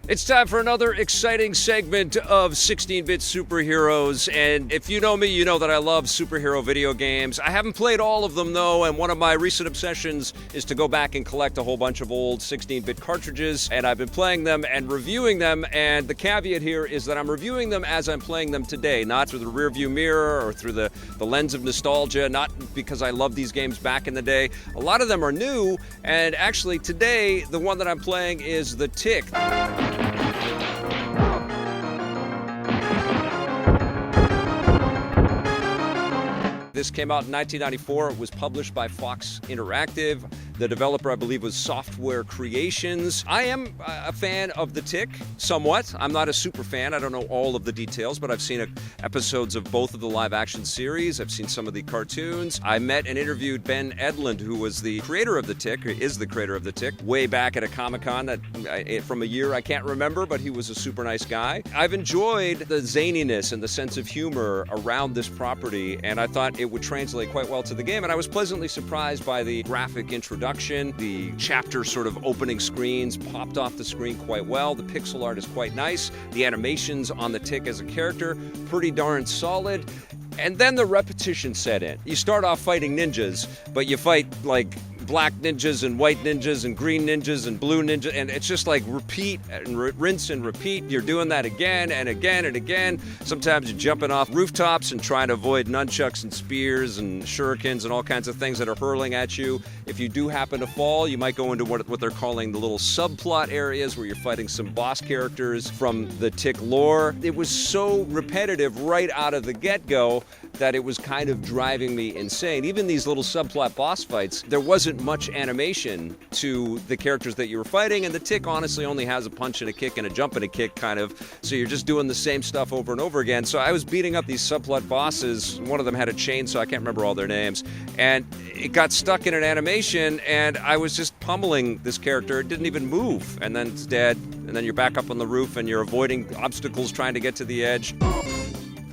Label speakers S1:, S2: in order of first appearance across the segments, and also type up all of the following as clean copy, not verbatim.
S1: It's time for another exciting segment of 16-bit superheroes, and if you know me, you know that I love superhero video games. I haven't played all of them, though, and one of my recent obsessions is to go back and collect a whole bunch of old 16-bit cartridges, and I've been playing them and reviewing them, and the caveat here is that I'm reviewing them as I'm playing them today, not through the rearview mirror or through the lens of nostalgia, not because I loved these games back in the day. A lot of them are new, and actually today, the one that I'm playing is The Tick. This came out in 1994. It was published by Fox Interactive. The developer, I believe, was Software Creations. I am a fan of The Tick, somewhat. I'm not a super fan. I don't know all of the details, but I've seen episodes of both of the live-action series. I've seen some of the cartoons. I met and interviewed Ben Edlund, who was the creator of The Tick, or is the creator of The Tick, way back at a Comic-Con from a year I can't remember, but he was a super nice guy. I've enjoyed the zaniness and the sense of humor around this property, and I thought it would translate quite well to the game, and I was pleasantly surprised by the graphic introduction. The chapter sort of opening screens popped off the screen quite well. The pixel art is quite nice. The animations on the Tick as a character, pretty darn solid. And then the repetition set in. You start off fighting ninjas, but you fight like black ninjas and white ninjas and green ninjas and blue ninjas, and it's just like repeat and rinse and repeat. You're doing that again and again and again. Sometimes you're jumping off rooftops and trying to avoid nunchucks and spears and shurikens and all kinds of things that are hurling at you. If you do happen to fall, you might go into what they're calling the little subplot areas where you're fighting some boss characters from the Tick lore. It was so repetitive right out of the get-go that it was kind of driving me insane. Even these little subplot boss fights, there wasn't much animation to the characters that you were fighting, and the Tick honestly only has a punch and a kick and a jump and a kick kind of, so you're just doing the same stuff over and over again. So I was beating up these subplot bosses. One of them had a chainsaw, I can't remember all their names, and it got stuck in an animation, and I was just pummeling this character. It didn't even move, and then it's dead, and then you're back up on the roof and you're avoiding obstacles trying to get to the edge.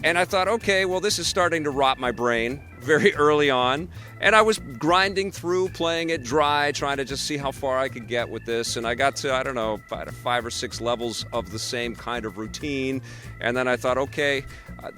S1: And I thought, okay, well, this is starting to rot my brain very early on. And I was grinding through, playing it dry, trying to just see how far I could get with this. And I got to, I don't know, 5 or 6 levels of the same kind of routine. And then I thought, okay,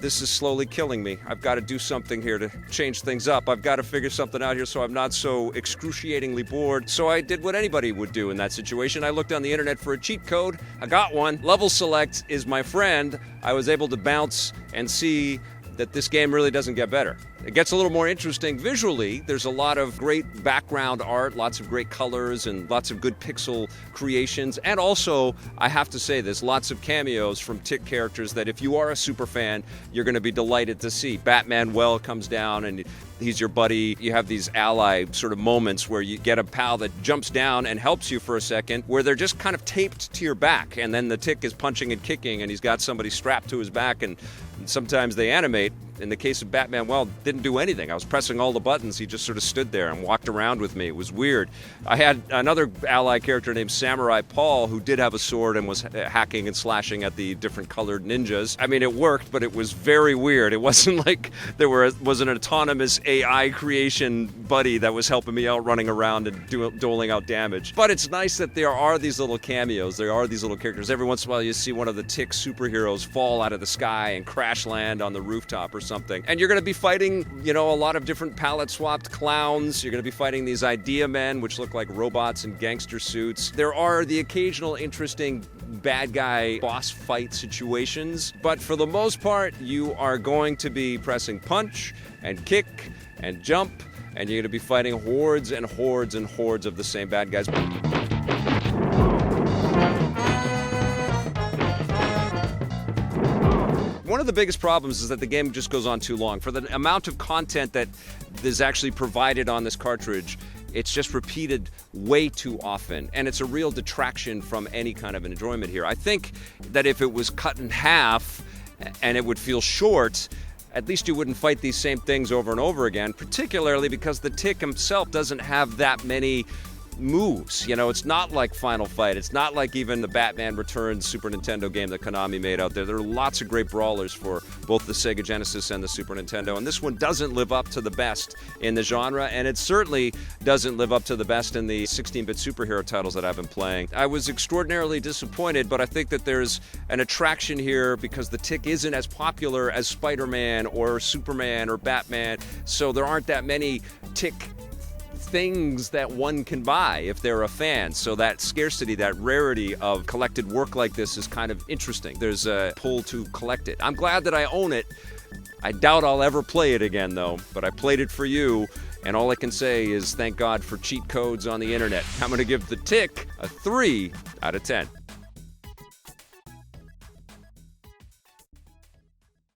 S1: this is slowly killing me. I've got to do something here to change things up. I've got to figure something out here so I'm not so excruciatingly bored. So I did what anybody would do in that situation. I looked on the internet for a cheat code. I got one. Level Select is my friend. I was able to bounce and see that this game really doesn't get better. It gets a little more interesting visually. There's a lot of great background art, lots of great colors, and lots of good pixel creations. And also, I have to say, there's lots of cameos from Tick characters that if you are a super fan, you're going to be delighted to see. Batman comes down and he's your buddy. You have these ally sort of moments where you get a pal that jumps down and helps you for a second, where they're just kind of taped to your back, and then the Tick is punching and kicking, and he's got somebody strapped to his back, and sometimes they animate. In the case of Batman, didn't do anything. I was pressing all the buttons. He just sort of stood there and walked around with me. It was weird. I had another ally character named Samurai Paul who did have a sword and was hacking and slashing at the different colored ninjas. I mean, it worked, but it was very weird. It wasn't like there was an autonomous AI creation buddy that was helping me out running around and doling out damage. But it's nice that there are these little cameos. There are these little characters. Every once in a while you see one of the Tick superheroes fall out of the sky and crash land on the rooftop or something. And you're going to be fighting, a lot of different palette-swapped clowns. You're going to be fighting these idea men, which look like robots in gangster suits. There are the occasional interesting bad guy boss fight situations, but for the most part, you are going to be pressing punch and kick and jump, and you're going to be fighting hordes and hordes and hordes of the same bad guys. One of the biggest problems is that the game just goes on too long. For the amount of content that is actually provided on this cartridge, it's just repeated way too often, and it's a real detraction from any kind of enjoyment here. I think that if it was cut in half and it would feel short, at least you wouldn't fight these same things over and over again, particularly because the Tick himself doesn't have that many moves. You know, it's not like Final Fight. It's not like even the Batman Returns Super Nintendo game that Konami made out there. There are lots of great brawlers for both the Sega Genesis and the Super Nintendo, and this one doesn't live up to the best in the genre, and it certainly doesn't live up to the best in the 16-bit superhero titles that I've been playing. I was extraordinarily disappointed, but I think that there's an attraction here because the Tick isn't as popular as Spider-Man or Superman or Batman, so there aren't that many Tick things that one can buy if they're a fan. So that scarcity, that rarity of collected work like this is kind of interesting. There's a pull to collect it. I'm glad that I own it. I doubt I'll ever play it again though, but I played it for you, and all I can say is thank God for cheat codes on the internet. I'm going to give the Tick a 3 out of 10.